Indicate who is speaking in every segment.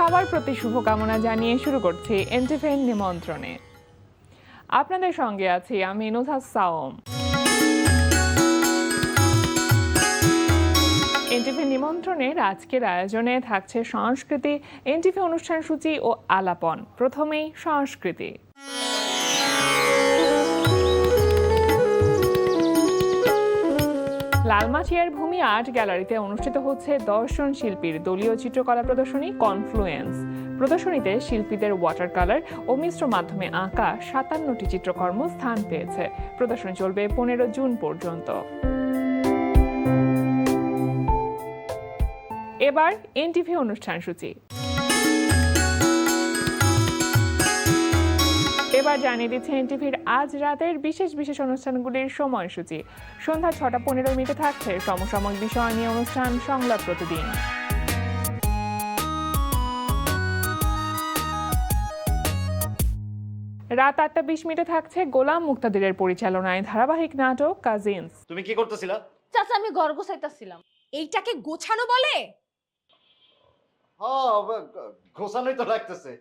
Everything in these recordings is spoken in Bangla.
Speaker 1: সবার প্রতি শুভকামনা জানিয়ে শুরু করছি এনটিভির নিমন্ত্রণে। আপনাদের সঙ্গে আছি আমি নুসহাত সাওম। এনটিভি নিমন্ত্রণের আজকের আয়োজনে থাকছে সংস্কৃতি, এনটিভি অনুষ্ঠান সূচি ও আলাপন। প্রথমেই সংস্কৃতি। লালমাটিয়ার ভূমি আর্ট গ্যালারিতে অনুষ্ঠিত হচ্ছে দর্শন শিল্পীর দলীয় চিত্রকলা প্রদর্শনী কনফ্লুয়েন্স। প্রদর্শনীতে শিল্পীদের ওয়াটার কালার ও মিশ্র মাধ্যমে আঁকা ৫৭টি চিত্রকর্ম স্থান পেয়েছে। প্রদর্শনী চলবে ১৫ জুন পর্যন্ত। এবার এনটিভি অনুষ্ঠান সূচি। এবার জানিয়ে দিচ্ছে এনটিভির আজ রাতের বিশেষ বিশেষ অনুষ্ঠানগুলির সময়সূচি। সন্ধ্যা ৬টা ১৫ থাকছে সমসাময়িক বিষয় নিয়ে অনুষ্ঠান সংলাপ প্রতিদিন। রাত ৮টা ২০ থাকছে গোলাম মুক্তাদিরের পরিচালনায় ধারাবাহিক নাটক কাজিনস।
Speaker 2: তুমি কি করতেছিলা?
Speaker 3: চাচা আমি ঘর গোছাইতাছিলাম।
Speaker 4: এইটাকে গোছানো বলে?
Speaker 2: হ্যাঁ, ঘোষানোই তো লাগতেছে।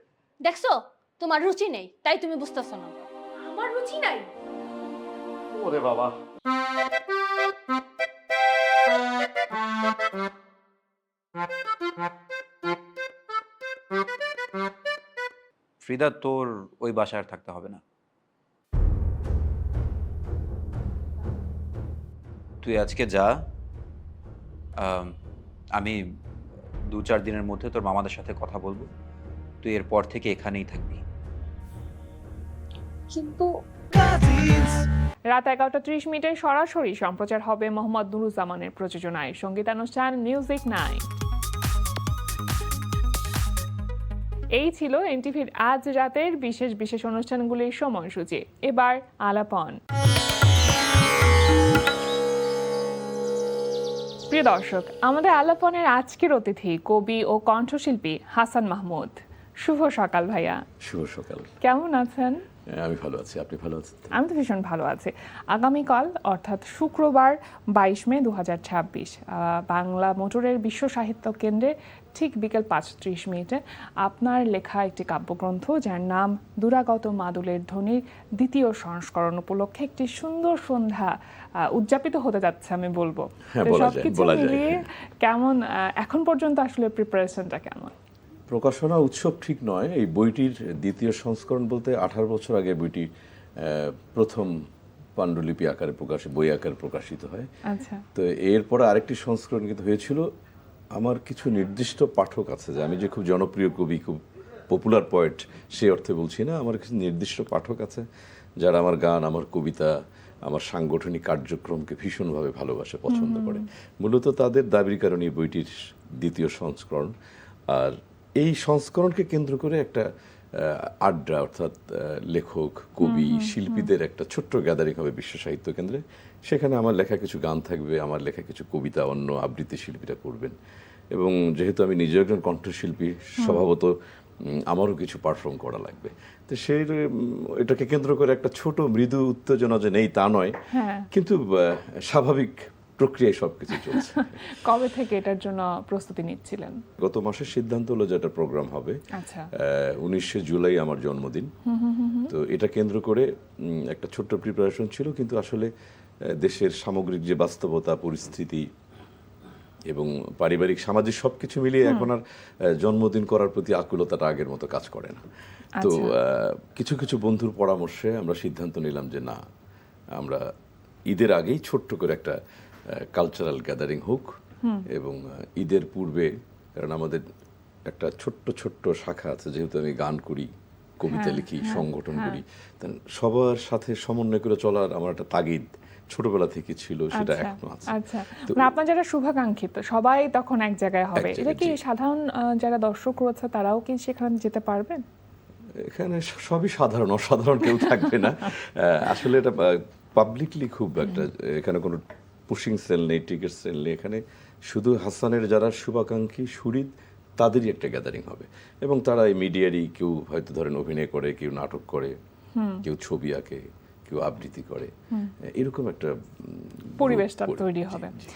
Speaker 3: দেখছো তোমার রুচি নেই, তাই তুমি বুঝতেছো না।
Speaker 4: আমার রুচি নাই?
Speaker 2: ওরে বাবা,
Speaker 5: ফ্রিদা, তোর ওই বাসায় আর থাকতে হবে না। তুই আজকে যা, আমি ২-৪ দিনের মধ্যে তোর মামাদের সাথে কথা বলবো। তুই এরপর থেকে এখানেই থাকবি।
Speaker 4: কিন্তু
Speaker 1: রাত ১১টা ৩০ সরাসরি সম্প্রচার হবে মোহাম্মদ নুরুজ্জামানের প্রযোজনায় সঙ্গীতানুষ্ঠান মিউজিক নাইট। এই ছিল এনটিভির আজ রাতের বিশেষ বিশেষ অনুষ্ঠানগুলির সময়সূচি। এবার আলাপন। প্রিয় দর্শক, আমাদের আলাপনের আজকের অতিথি কবি ও কণ্ঠশিল্পী হাসান মাহমুদ। শুভ সকাল ভাইয়া।
Speaker 6: শুভ সকাল।
Speaker 1: কেমন আছেন?
Speaker 6: আমি ভালো আছি, আপনি ভালো আছেন?
Speaker 1: আমি তো ভীষণ ভালো আছি। আগামীকাল অর্থাৎ শুক্রবার ২২ মে ২০২৬ বাংলা মোটরের বিশ্ব সাহিত্য কেন্দ্রে ঠিক বিকেল ৫:৩০ আপনার লেখা একটি কাব্যগ্রন্থ যার নাম দুরাগত মাদুলের ধ্বনির দ্বিতীয় সংস্করণ উপলক্ষে একটি সুন্দর সন্ধ্যা উদযাপিত হতে যাচ্ছে আমি বলবো। সবকিছু মিলিয়ে কেমন এখন পর্যন্ত আসলে প্রিপারেশনটা কেমন?
Speaker 6: প্রকাশনা উৎসব ঠিক নয়, এই বইটির দ্বিতীয় সংস্করণ বলতে ১৮ বছর আগে বইটি প্রথম পাণ্ডুলিপি আকারে বই আকারে প্রকাশিত হয়।
Speaker 1: আচ্ছা।
Speaker 6: তো এরপরে আরেকটি সংস্করণ কিন্তু হয়েছিল। আমার কিছু নির্দিষ্ট পাঠক আছে, যে আমি যে খুব জনপ্রিয় কবি, খুব পপুলার পোয়েট সেই অর্থে বলছি না, আমার কিছু নির্দিষ্ট পাঠক আছে যারা আমার গান, আমার কবিতা, আমার সাংগঠনিক কার্যক্রমকে ভীষণভাবে ভালোবাসে, পছন্দ করে। মূলত তাদের দাবির কারণে এই বইটির দ্বিতীয় সংস্করণ। আর এই সংস্করণকে কেন্দ্র করে একটা আড্ডা, অর্থাৎ লেখক, কবি, শিল্পীদের একটা ছোট্ট গ্যাদারিং হবে বিশ্ব সাহিত্য কেন্দ্রে। সেখানে আমার লেখা কিছু গান থাকবে, আমার লেখা কিছু কবিতা অন্য আবৃত্তি শিল্পীরা করবেন। এবং যেহেতু আমি নিজে একজন কণ্ঠশিল্পী, স্বভাবত আমারও কিছু পারফর্ম করা লাগবে। তো সেই এটাকে কেন্দ্র করে একটা ছোট মৃদু উত্তেজনা যে নেই তা নয়, কিন্তু স্বাভাবিক প্রক্রিয়ায় সবকিছু চলছে।
Speaker 1: কবে থেকে এটার জন্য প্রস্তুতি নিচ্ছিলেন?
Speaker 6: গত মাসের সিদ্ধান্ত হলো যে একটা প্রোগ্রাম হবে। ১৯শে জুলাই আমার জন্মদিন। তো এটা কেন্দ্র করে একটা ছোট্ট প্রিপারেশন ছিল, কিন্তু আসলে দেশের সামগ্রিক যে বাস্তবতা, পরিস্থিতি এবং পারিবারিক সামাজিক সবকিছু মিলিয়ে এখন আর জন্মদিন করার প্রতি আকুলতাটা আগের মতো কাজ করে না। তো কিছু কিছু বন্ধুর পরামর্শে আমরা সিদ্ধান্ত নিলাম যে না, আমরা ঈদের আগেই ছোট্ট করে একটা কালচারাল গ্যাদারিং হোক। এবং ঈদের পূর্বে, কারণ আমাদের একটা ছোট্ট ছোট্ট শাখা আছে, যেহেতু আমি গান করি, কবিতা লিখি, সংগঠন করি, সবার সাথে সমন্বয় করে চলার আমার একটা তাগিদ ছোটবেলা থেকে ছিল, সেটা এখনো আছে।
Speaker 1: আচ্ছা, মানে আপনার যারা শুভাকাঙ্ক্ষিত সবাই তখন এক জায়গায় হবে, এটা কি সাধারণ যারা দর্শক রয়েছে তারাও কি সেখানে যেতে পারবেন?
Speaker 6: এখানে সবই সাধারণ, অসাধারণ কেউ থাকবে না। আসলে এটা পাবলিকলি খুব একটা, এখানে কোনো পুশিং সেল নেই, টিকিট সেল নেই। এখানে শুধু হাসানের যারা শুভাকাঙ্ক্ষী সুহৃদ তাদেরই একটা গ্যাদারিং হবে। এবং তারা এই মিডিয়ারই, কেউ হয়তো ধরেন অভিনয় করে, কেউ নাটক করে, কেউ ছবি আঁকে, কেউ আবৃত্তি করে, এরকম একটা
Speaker 1: পরিবেশটা
Speaker 6: পরি-
Speaker 1: তৈরি
Speaker 6: জি,
Speaker 1: হবে।
Speaker 6: জি।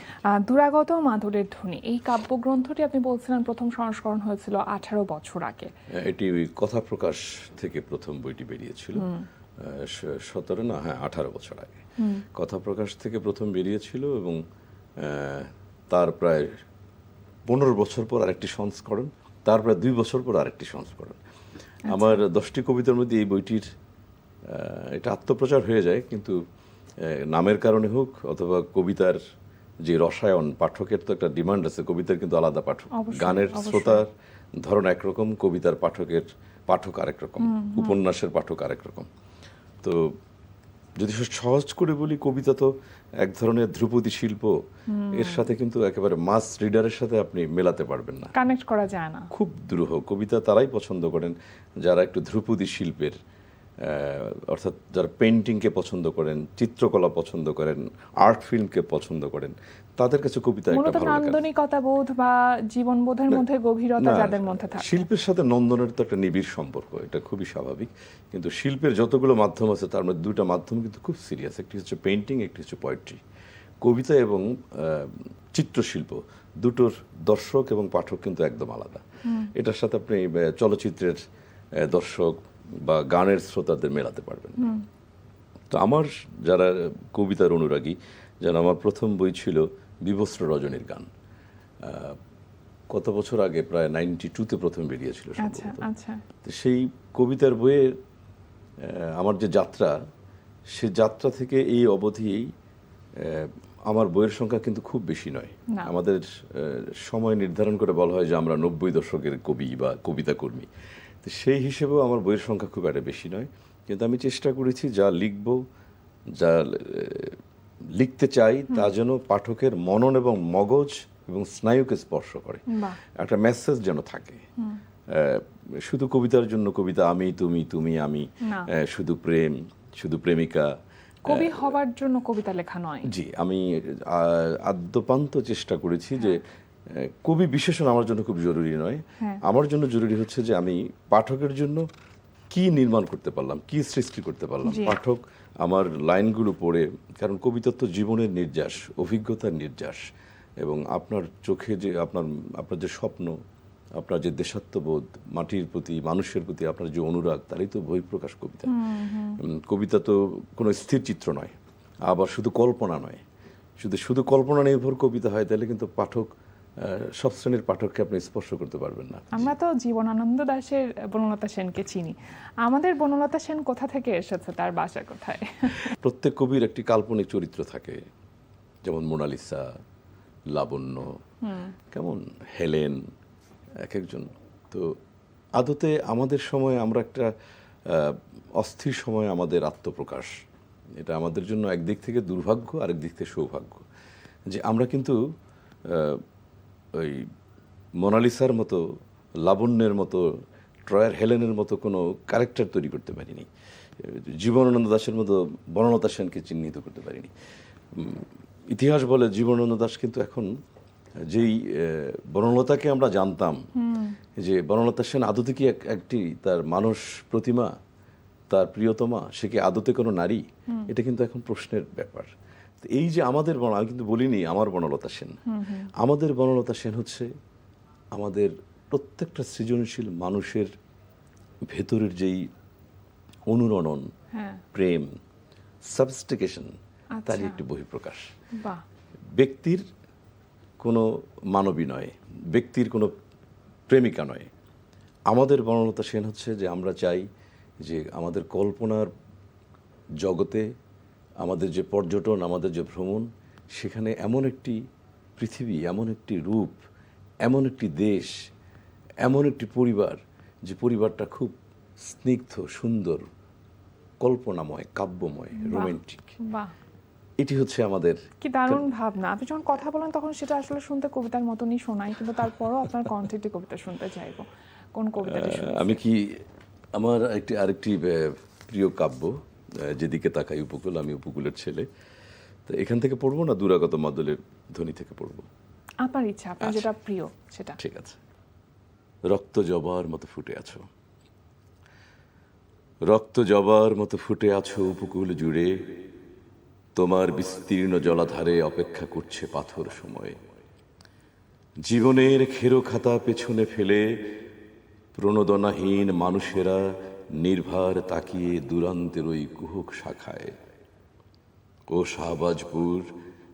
Speaker 1: দুরাগত মাধুরীর ধ্বনি, এই কাব্যগ্রন্থটি আপনি বলছিলেন প্রথম সংস্করণ হয়েছিল 18 বছর আগে।
Speaker 6: এটি ওই কথা প্রকাশ থেকে প্রথম বইটি বেরিয়েছিল 17 না, হ্যাঁ 18 বছর আগে কথা প্রকাশ থেকে প্রথম বেরিয়েছিল, এবং তার প্রায় 15 বছর পর আরেকটি সংস্করণ, তার প্রায় 2 বছর পর আরেকটি সংস্করণ। আমার 10টি কবিতার মধ্যে এই বইটির এটা আত্মপ্রচার হয়ে যায়, কিন্তু নামের কারণে হোক অথবা কবিতার যে রসায়ন, পাঠকের তো একটা ডিমান্ড আছে, কবিতার কিন্তু আলাদা পাঠক,
Speaker 1: অবশ্যই,
Speaker 6: গানের
Speaker 1: অবশ্যই।
Speaker 6: শ্রোতার ধরন একরকম, কবিতার পাঠক আরেক রকম, উপন্যাসের পাঠক আরেক রকম। তো যদি সহজ করে বলি, কবিতা তো এক ধরনের ধ্রুপদী শিল্প, এর সাথে কিন্তু একেবারে মাস রিডারের সাথে আপনি মেলাতে পারবেন না,
Speaker 1: কানেক্ট করা যায় না।
Speaker 6: খুব দুরূহ। কবিতা তারাই পছন্দ করেন যারা একটু ধ্রুপদী শিল্পের, অর্থাৎ যারা পেন্টিংকে পছন্দ করেন, চিত্রকলা পছন্দ করেন, আর্ট ফিল্মকে পছন্দ করেন, তাদের কাছে কবিতা একটা
Speaker 1: মূলত
Speaker 6: ভালো লাগে।
Speaker 1: নান্দনিকতা বোধ বা জীবনবোধের মধ্যে গভীরতা
Speaker 6: না,
Speaker 1: যাদের মধ্যে থাকে।
Speaker 6: শিল্পের সাথে নন্দনের তো একটা নিবিড় সম্পর্ক, এটা খুবই স্বাভাবিক। কিন্তু শিল্পের যতগুলো মাধ্যম আছে তার মধ্যে দুটো মাধ্যম কিন্তু খুব সিরিয়াস, একটি হচ্ছে পেইন্টিং, একটি হচ্ছে পোয়েট্রি। কবিতা এবং চিত্রশিল্প দুটোর দর্শক এবং পাঠক কিন্তু একদম আলাদা। এটার সাথে আপনি চলচ্চিত্রের দর্শক বা গানের শ্রোতাদের মেলাতে পারবেন না। তো আমার যারা কবিতার অনুরাগী, যেন আমার প্রথম বই ছিল বিবস্ত্র রজনীর গান, কত বছর আগে, প্রায় 92-তে প্রথম বেরিয়েছিল
Speaker 1: আচ্ছা
Speaker 6: সম্ভবত।
Speaker 1: আচ্ছা।
Speaker 6: তো সেই কবিতার বইয়ের আমার যে যাত্রা, সে যাত্রা থেকে এই অবধি আমার বইয়ের সংখ্যা কিন্তু খুব বেশি নয়।
Speaker 1: না।
Speaker 6: আমাদের সময় নির্ধারণ করে বলা হয় যে আমরা 90 দশকের কবি বা কবিতা কর্মী, তো সেই হিসেবেও আমার বইয়ের সংখ্যা খুব একটা বেশি নয়। কিন্তু আমি চেষ্টা করেছি যা লিখব, যা লিখতে চাই, তা যেন পাঠকের মনন এবং মগজ এবং স্নায়ুকে স্পর্শ করে,
Speaker 1: বাহ।
Speaker 6: একটা মেসেজ যেন থাকে। শুধু কবিতার জন্য কবিতা, আমি তুমি, তুমি আমি,
Speaker 1: না।
Speaker 6: শুধু প্রেম, শুধু প্রেমিকা।
Speaker 1: কবি হবার জন্য কবিতা লেখা নয়।
Speaker 6: জি, আমি আদ্যপান্ত চেষ্টা করেছি যে কবি বিশেষণ আমার জন্য খুব জরুরি নয়।
Speaker 1: হ্যাঁ।
Speaker 6: আমার জন্য জরুরি হচ্ছে যে আমি পাঠকের জন্য কি নির্মাণ করতে পারলাম, কি সৃষ্টি করতে পারলাম।
Speaker 1: জি।
Speaker 6: পাঠক আমার লাইনগুলো পড়ে, কারণ কবিতা তো জীবনের নির্যাস, অভিজ্ঞতার নির্যাস, এবং আপনার চোখে যে আপনার যে স্বপ্ন, আপনার যে দেশাত্মবোধ, মাটির প্রতি, মানুষের প্রতি আপনার যে অনুরাগ, তারই তো বহিঃপ্রকাশ কবিতা। কবিতা তো কোনো স্থির চিত্র নয়, আবার শুধু কল্পনা নয়। শুধু কল্পনা নির্ভর কবিতা হয়, তাহলে কিন্তু পাঠক, সব শ্রেণীর পাঠককে আপনি স্পর্শ করতে পারবেন না।
Speaker 1: আমরা তো জীবনানন্দ দাশের বনলতা সেনকে চিনি। আমাদের বনলতা সেন কোথা থেকে এসেছে, তার বাসা কোথায়?
Speaker 6: প্রত্যেক কবির একটি কাল্পনিক চরিত্র থাকে, যেমন মোনালিসা, লাবণ্য, কেমন হেলেন, এক একজন। তো আদতে আমাদের সময় আমরা একটা অস্থির সময়, আমাদের আত্মপ্রকাশ, এটা আমাদের জন্য একদিক থেকে দুর্ভাগ্য, আরেক দিক থেকে সৌভাগ্য, যে আমরা কিন্তু ওই মোনালিসার মতো, লাবণ্যের মতো, ট্রয়ার হেলেনের মতো কোনো ক্যারেক্টার তৈরি করতে পারিনি। জীবনানন্দ দাশের মতো বনলতা সেনকে চিহ্নিত করতে পারিনি। ইতিহাস বলে জীবনানন্দ দাশ কিন্তু এখন যেই বনলতাকে আমরা জানতাম, যে বনলতা সেন আদতে কি একটি তার মানস প্রতিমা, তার প্রিয়তমা, সে কি আদতে কোনো নারী, এটা কিন্তু এখন প্রশ্নের ব্যাপার। তো এই যে আমাদের আমি কিন্তু বলিনি আমার বনলতা সেন, আমাদের বনলতা সেন হচ্ছে আমাদের প্রত্যেকটা সৃজনশীল মানুষের ভেতরের যেই অনুরণন,
Speaker 1: হ্যাঁ।
Speaker 6: প্রেম, সাবস্টিকেশন, তারই
Speaker 1: আচ্ছা।
Speaker 6: একটি বহিঃপ্রকাশ।
Speaker 1: বাহ।
Speaker 6: ব্যক্তির কোনো মানবী নয়, ব্যক্তির কোনো প্রেমিকা নয়। আমাদের বনলতা সেন হচ্ছে যে আমরা চাই যে আমাদের কল্পনার জগতে, আমাদের যে পর্যটন, আমাদের যে ভ্রমণ, সেখানে এমন একটি পৃথিবী, এমন একটি রূপ, এমন একটি দেশ, এমন একটি পরিবার, যে পরিবারটা খুব স্নিগ্ধ, সুন্দর, কল্পনাময়, কাব্যময়, রোমান্টিক।
Speaker 1: বাহ,
Speaker 6: এটি হচ্ছে আমাদের।
Speaker 1: কি দারুণ ভাবনা। আপনি যখন কথা বলেন তখন সেটা আসলে শুনতে কবিতার মতনই শোনায়, কিন্তু তারপরও আপনার কণ্ঠে একটি কবিতা শুনতে চাইবো। কোন কবিতাটা শুনতে?
Speaker 6: আমি কি আমার আরেকটি প্রিয় কাব্য, যেদিকে তাকাই উপকূল, আমি উপকূলের ছেলে, তো এখান থেকে পড়বো না দুরাগত মাদলের ধ্বনি থেকে পড়বো?
Speaker 1: আপনার ইচ্ছা, আপনার যেটা প্রিয় সেটা।
Speaker 6: ঠিক আছে। রক্ত জবার মতো ফুটে আছো, রক্ত জবার মতো ফুটে আছো উপকূল জুড়ে, তোমার বিস্তীর্ণ জলাধারে অপেক্ষা করছে পাথর সময়। জীবনের খেরো খাতা পেছনে ফেলে প্রণোদনাহীন মানুষেরা নির্ভার তাকিয়ে দুরান্তের ওই কুহক শাখায়। ও শাহবাজপুর,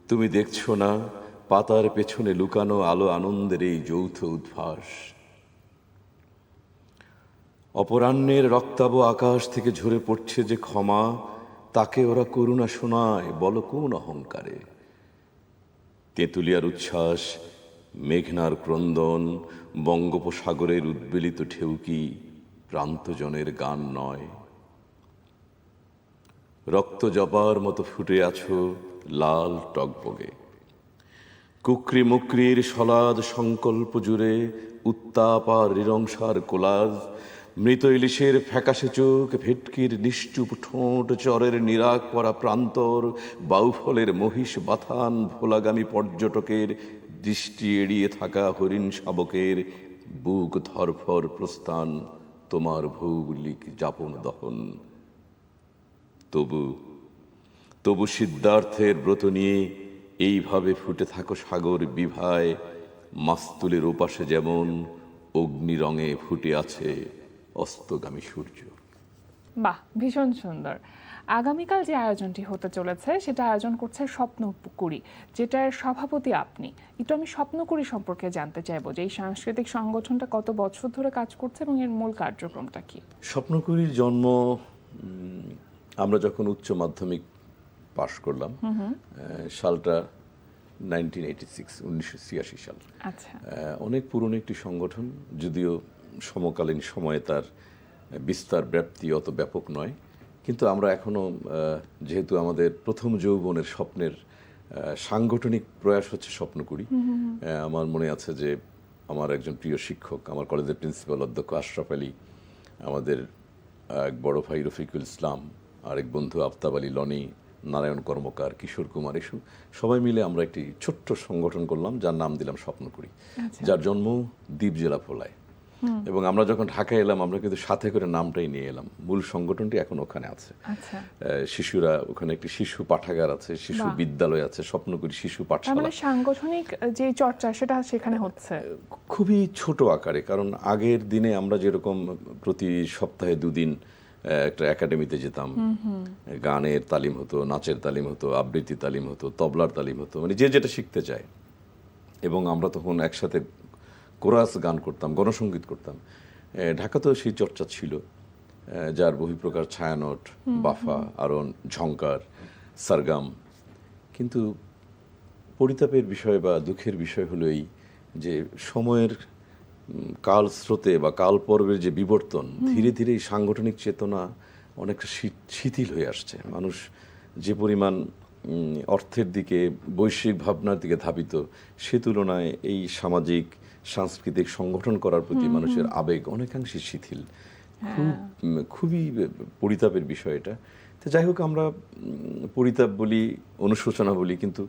Speaker 6: তুমি দেখছো না পাতার পেছনে লুকানো আলো আনন্দের এই যৌথ উদ্ভাস? অপরাহ্নের রক্তাভ আকাশ থেকে ঝরে পড়ছে যে ক্ষমা, তাকে ওরা করুণা শোনায় বলো কোন অহংকারে? তেঁতুলিয়ার উচ্ছ্বাস, মেঘনার ক্রন্দন, বঙ্গোপসাগরের উদ্বেলিত ঢেউ কি প্রান্তজনের গান নয়? রক্ত জবার মতো ফুটে আছো লাল টগবগে, কুকরি মুকরির সলাদ সংকল্প জুড়ে উত্তাপ আর রিরংসার কোলাজ, মৃত ইলিশের ফ্যাকাশে চোখ, ভেটকির নিশ্চুপ ঠোঁট, চরের নিরাগ পরা প্রান্তর, বাউফলের মহিষ বাথান, ভোলাগামী পর্যটকের দৃষ্টি এড়িয়ে থাকা হরিণ শাবকের বুক ধরফর প্রস্থান, তোমার ভৌগোলিক যাপন দহন। তবু সিদ্ধার্থের ব্রত নিয়ে এইভাবে ফুটে থাকো সাগর বিভায়, মাস্তুলের ওপাশে যেমন অগ্নি রঙে ফুটে আছে অস্তগামী সূর্য।
Speaker 1: বাহ, ভীষণ সুন্দর। আগামীকাল যে আয়োজনটি হতে চলেছে সেটা আয়োজন করছে স্বপ্নকুড়ি, যেটার সভাপতি আপনি। একটু আমি স্বপ্নকুড়ি সম্পর্কে জানতে চাইবো যে এই সাংস্কৃতিক সংগঠনটা কত বছর ধরে কাজ করছে এবং এর মূল কার্যক্রমটা কি?
Speaker 6: স্বপ্নকুড়ির জন্ম আমরা যখন উচ্চ মাধ্যমিক পাশ করলাম, সালটা 1986 সাল।
Speaker 1: আচ্ছা,
Speaker 6: অনেক পুরনো একটি সংগঠন, যদিও সমকালীন সময়ে তার বিস্তার ব্যাপ্তি অত ব্যাপক নয়, কিন্তু আমরা এখনো যেহেতু আমাদের প্রথম যৌবনের স্বপ্নের সাংগঠনিক প্রয়াস হচ্ছে স্বপ্নকুড়ি। আমার মনে আছে যে আমার একজন প্রিয় শিক্ষক, আমার কলেজের প্রিন্সিপাল অধ্যক্ষ আশরাফ আলী, আমাদের এক বড় ভাই রফিকুল ইসলাম, আরেক বন্ধু আফতাব আলী লনি, নারায়ণ কর্মকার, কিশোর কুমার, এসব সবাই মিলে আমরা একটি ছোট্ট সংগঠন করলাম যার নাম দিলাম স্বপ্নকুড়ি, যার জন্ম দ্বীপ জেলা ভোলায়। এবং আমরা যখন ঢাকায় এলাম আমরা কিন্তু সাথে করে নামটাই নিয়ে এলাম। মূল সংগঠনটি এখন ওখানে আছে। শিশুরা, ওখানে একটি শিশু পাঠাগার আছে, শিশু বিদ্যালয় আছে, স্বপ্নকুড়ি শিশু পাঠশালা।
Speaker 1: মানে সাংগঠনিক যে চর্চা সেটা সেখানে হচ্ছে
Speaker 6: খুবই ছোট আকারে, কারণ আগের দিনে আমরা যেরকম প্রতি সপ্তাহে 2 দিন একটা একাডেমিতে যেতাম, গানের তালিম হতো, নাচের তালিম হতো, আবৃত্তি তালিম হতো, তবলার তালিম হতো, মানে যে যেটা শিখতে চায়। এবং আমরা তখন একসাথে কোরাস গান করতাম, গণসঙ্গীত করতাম। ঢাকাতেও সেই চর্চা ছিল, যার বহিঃপ্রকার ছায়ানট, বাফা, আরন, ঝংকার, সারগাম। কিন্তু পরিতাপের বিষয় বা দুঃখের বিষয় হলো এই যে সময়ের কাল স্রোতে বা কাল পর্বের যে বিবর্তন, ধীরে ধীরে এই সাংগঠনিক চেতনা অনেকটা শিথিল হয়ে আসছে। মানুষ যে পরিমাণ অর্থের দিকে, বৈশ্বিক ভাবনার দিকে ধাবিত, সে তুলনায় এই সামাজিক সাংস্কৃতিক সংগঠন করার প্রতি মানুষের আবেগ অনেকাংশে শিথিল। খুবই পরিতাপের বিষয় এটা। তো যাই হোক, আমরা পরিতাপ বলি, অনুশোচনা বলি, কিন্তু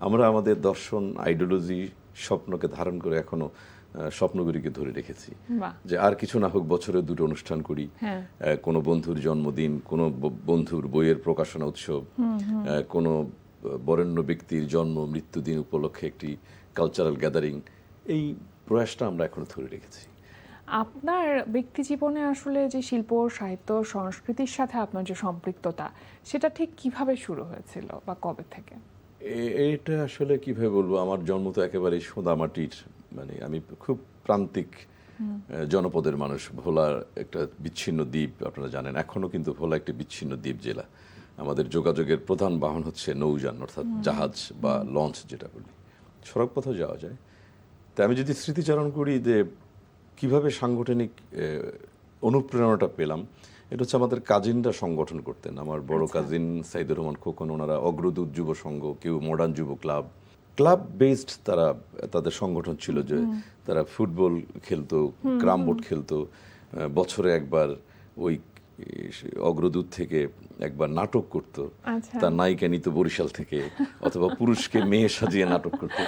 Speaker 6: আমরা আমাদের দর্শন, আইডিওলজি, স্বপ্নকে ধারণ করে এখনো স্বপ্নগুলিকে ধরে রেখেছি। যে আর কিছু না হোক, বছরে 2টো অনুষ্ঠান করি, কোনো বন্ধুর জন্মদিন, কোনো বন্ধুর বইয়ের প্রকাশনা উৎসব, কোনো বরেণ্য ব্যক্তির জন্ম মৃত্যুদিন উপলক্ষে একটি কালচারাল গ্যাদারিং। এই প্রয়াসটা আমরা এখনো ধরে রেখেছি।
Speaker 1: আপনার ব্যক্তি জীবনে আসলে যে শিল্প, সাহিত্য, সংস্কৃতির সাথে আপনার যে সম্পৃক্ততা, সেটা ঠিক কিভাবে শুরু হয়েছিল বা কবে থেকে?
Speaker 6: এটা আসলে কিভাবে বলবো, আমার জন্ম তো একেবারে সোদামাটির, মানে আমি খুব প্রান্তিক জনপদের মানুষ। ভোলার একটা বিচ্ছিন্ন দ্বীপ, আপনারা জানেন, এখনো কিন্তু ভোলা একটি বিচ্ছিন্ন দ্বীপ জেলা। আমাদের যোগাযোগের প্রধান বাহন হচ্ছে নৌযান, অর্থাৎ জাহাজ বা লঞ্চ যেটা বলি, সড়ক পথেও যাওয়া যায়। তা আমি যদি স্মৃতিচারণ করি যে কিভাবে সাংগঠনিক অনুপ্রেরণাটা পেলাম, এটা হচ্ছে আমাদের কাজিনরা সংগঠন করতেন। আমার বড় কাজিন সাইদুর রহমান খোকন, ওনারা অগ্রদূত যুব সংঘ, কেউ মডার্ন যুব ক্লাব, ক্লাব বেসড তারা, তাদের সংগঠন ছিল যে তারা ফুটবল খেলতো, ক্রাম বোর্ড খেলতো, বছরে একবার ওই অগ্রদূত থেকে একবার নাটক করতো, তার নায়িকা নিত বরিশাল থেকে, অথবা পুরুষকে মেয়ে সাজিয়ে নাটক করতো।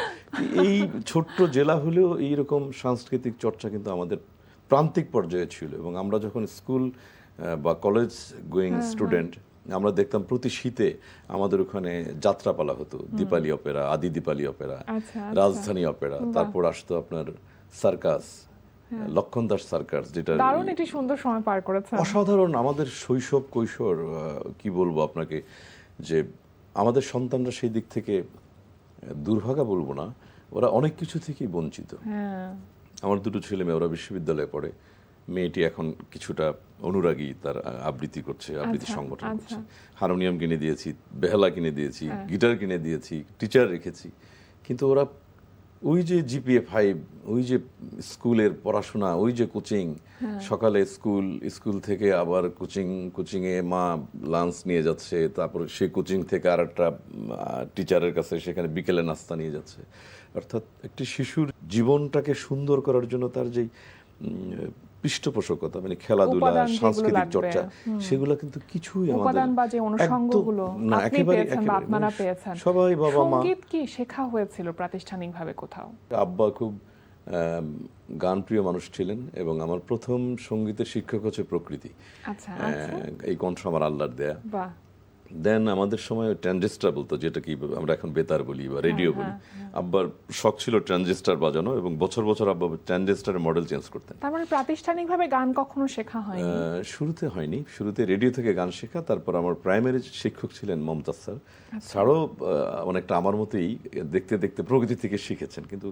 Speaker 6: এই ছোট্ট জেলা হলেও এইরকম সাংস্কৃতিক চর্চা কিন্তু আমাদের প্রান্তিক পর্যায়ে ছিল। এবং আমরা যখন স্কুল বা কলেজ গোয়িং স্টুডেন্ট, আমরা দেখতাম প্রতি শীতে আমাদের ওখানে যাত্রাপালা হতো, দীপালি অপেরা, আদি দীপালি অপেরা,
Speaker 1: আচ্ছা,
Speaker 6: রাজধানী অপেরা, তারপর আসতো আপনার সার্কাস, লক্ষণ দাস সার্কাস, যেটা
Speaker 1: দারুণ একটি সুন্দর সময় পার করেছেন।
Speaker 6: অসাধারণ। আমাদের শৈশব কৈশোর, কি বলবো আপনাকে, যে আমাদের সন্তানরা সেই দিক থেকে দুর্ভাগা বলবো না, ওরা অনেক কিছু থেকেই বঞ্চিত।
Speaker 1: হ্যাঁ,
Speaker 6: আমার দুটো ছেলে মেয়ে, ওরা বিশ্ববিদ্যালয়ে পড়ে। মেয়েটি এখন কিছুটা অনুরাগী, তার আবৃত্তি করছে, আবৃত্তি
Speaker 1: আচ্ছা,
Speaker 6: সংগঠন করছে।
Speaker 1: আচ্ছা।
Speaker 6: হারমোনিয়াম কিনে দিয়েছি, বেহালা কিনে দিয়েছি, গিটার কিনে দিয়েছি, টিচার রেখেছি, কিন্তু ওরা ওই যে জিপিএ 5, ওই যে স্কুলের পড়াশোনা, ওই যে কোচিং, সকালে স্কুল থেকে আবার কোচিংয়ে মা লাঞ্চ নিয়ে যাচ্ছে, তারপর সেই কোচিং থেকে আর একটা টিচারের কাছে সেখানে বিকেলে নাস্তা নিয়ে যাচ্ছে। অর্থাৎ একটি শিশুর জীবনটাকে সুন্দর করার জন্য তার যেই পৃষ্ঠপোষকতা, মানে খেলাধুলা,
Speaker 1: উপাদান যেগুলো
Speaker 6: সাংস্কৃতিক
Speaker 1: লাগবে,
Speaker 6: চর্চা, সেগুলো কিন্তু কিছুই আমাদের
Speaker 1: উপাদান বা যে অনুষঙ্গগুলো
Speaker 6: একদম না,
Speaker 1: আপনি
Speaker 6: একেবারে
Speaker 1: পেয়েছেন বা আপনারা পেয়েছেন।
Speaker 6: সবাই বাবা মা।
Speaker 1: সঙ্গীত কি শেখা হয়েছিল প্রাতিষ্ঠানিকভাবে কোথাও?
Speaker 6: আব্বা খুব গানপ্রিয় মানুষ ছিলেন, এবং আমার প্রথম সঙ্গীতের শিক্ষক হচ্ছে প্রকৃতি।
Speaker 1: আচ্ছা, আচ্ছা,
Speaker 6: এই কণ্ঠ আমার আল্লাহর দেয়া।
Speaker 1: বাহ,
Speaker 6: দেন আমাদের সময় ট্রানজিস্টার বলতো, যেটা কি আমরা এখন বেতার বলি বা রেডিও বলি। আব্বার শখ ছিল ট্রানজিস্টার বাজানো, এবং বছর বছর আব্বা ট্রানজিস্টারের মডেল চেঞ্জ করতেন।
Speaker 1: তার মানে প্রাতিষ্ঠানিকভাবে গান কখনো শেখা হয়নি?
Speaker 6: শুরুতে হয়নি, শুরুতে রেডিও থেকে গান শেখা। তারপর আমার প্রাইমারি শিক্ষক ছিলেন মমতাজ স্যার। স্যারও অনেকটা আমার মতোই দেখতে দেখতে প্রকৃতি থেকে শিখেছেন, কিন্তু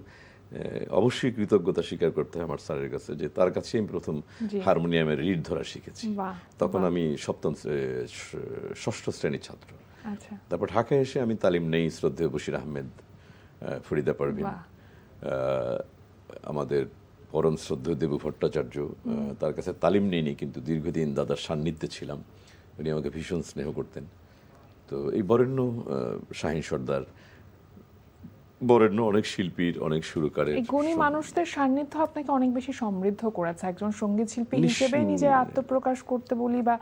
Speaker 6: অবশ্যই কৃতজ্ঞতা স্বীকার করতে হয় আমার স্যারের কাছে, যে তার কাছে আমি প্রথম
Speaker 1: জি।
Speaker 6: হারমোনিয়ামের রিড ধরা শিখেছি।
Speaker 1: বাহ,
Speaker 6: তখন আমি ষষ্ঠ শ্রেণীর ছাত্র।
Speaker 1: আচ্ছা,
Speaker 6: তারপর ঢাকায় এসে আমি তালিম নেই শ্রদ্ধেয় বশির আহমেদ, ফরিদা পারভিন,
Speaker 1: বাহ।
Speaker 6: আমাদের পরম শ্রদ্ধেয় দেবু ভট্টাচার্য। তার কাছে তালিম নেইনি, কিন্তু দীর্ঘদিন দাদার সান্নিধ্যে ছিলাম। উনি আমাকে ভীষণ স্নেহ করতেন। তো এই বরেণ্য শাহিন সর্দার, বরেণ্য অনেক শিল্পীর, অনেক সুরকারের,
Speaker 1: এই গুণী মানুষদের সান্নিধ্য আপনাকে অনেক বেশি সমৃদ্ধ করেছে একজন সঙ্গীত শিল্পী হিসেবে নিজের আত্মপ্রকাশ করতে বলি, বা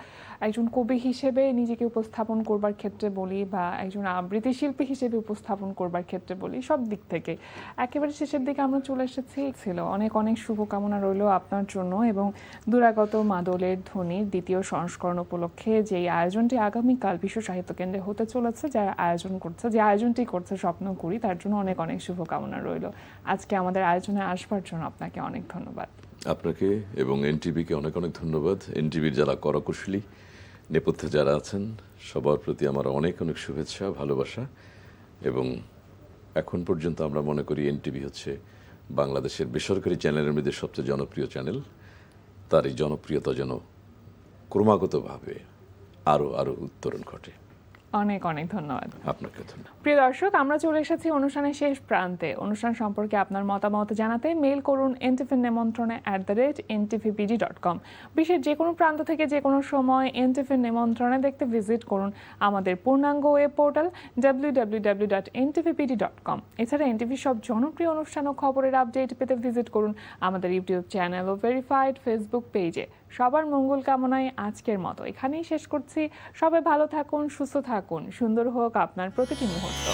Speaker 1: একজন কবি হিসেবে নিজেকে উপস্থাপন করবার ক্ষেত্রে বলি, বা একজন আবৃত্তি শিল্পী হিসেবে উপস্থাপন করবার ক্ষেত্রে বলি, সব দিক থেকে। একেবারে শেষের দিকে আমরা চলে এসেছি। ছিল অনেক অনেক শুভকামনা রইল আপনার জন্য, এবং দুরাগত মাদলের ধ্বনির দ্বিতীয় সংস্করণ উপলক্ষে যেই আয়োজনটি আগামীকাল বিশ্ব সাহিত্য কেন্দ্রে হতে চলেছে, যারা আয়োজন করছে, যে আয়োজনটি করছে স্বপ্ন করি, তার জন্য অনেক অনেক শুভকামনা রইল। আজকে আমাদের আয়োজনে আসবার জন্য আপনাকে অনেক ধন্যবাদ।
Speaker 6: আপনাকে এবং এনটিভিকে অনেক অনেক ধন্যবাদ। এনটিভির যারা কলাকুশলী, নেপথ্যে যারা আছেন, সবার প্রতি আমার অনেক অনেক শুভেচ্ছা, ভালোবাসা। এবং এখন পর্যন্ত আমরা মনে করি এনটিভি হচ্ছে বাংলাদেশের বেসরকারি চ্যানেলের মধ্যে সবচেয়ে জনপ্রিয় চ্যানেল। তার এই জনপ্রিয়তা যেন ক্রমাগতভাবে আরও আরও উত্তরণ ঘটে।
Speaker 1: অনেক অনেক ধন্যবাদ।
Speaker 6: আপনাকে ধন্যবাদ।
Speaker 1: প্রিয় দর্শক, আমরা চলে এসেছি অনুষ্ঠানের শেষ প্রান্তে। অনুষ্ঠান সম্পর্কে আপনার মতামত জানাতে মেইল করুন ntvnemontrone@ntvpd.com। বিশ্বের যে কোনো প্রান্ত থেকে যে কোনো সময় এনটিভি নেমন্ত্রণে দেখতে ভিজিট করুন আমাদের পূর্ণাঙ্গ ওয়েব পোর্টাল www.ntvpd.com। এছাড়া এনটিভি সব জনপ্রিয় অনুষ্ঠান ও খবরের আপডেট পেতে ভিজিট করুন আমাদের ইউটিউব চ্যানেল ও ভেরিফাইড ফেসবুক পেজে। সবার মঙ্গল কামনায় আজকের মতো এখানেই শেষ করছি। সবাই ভালো থাকুন, সুস্থ থাকুন, সুন্দর হোক আপনার প্রতিটি মুহূর্ত।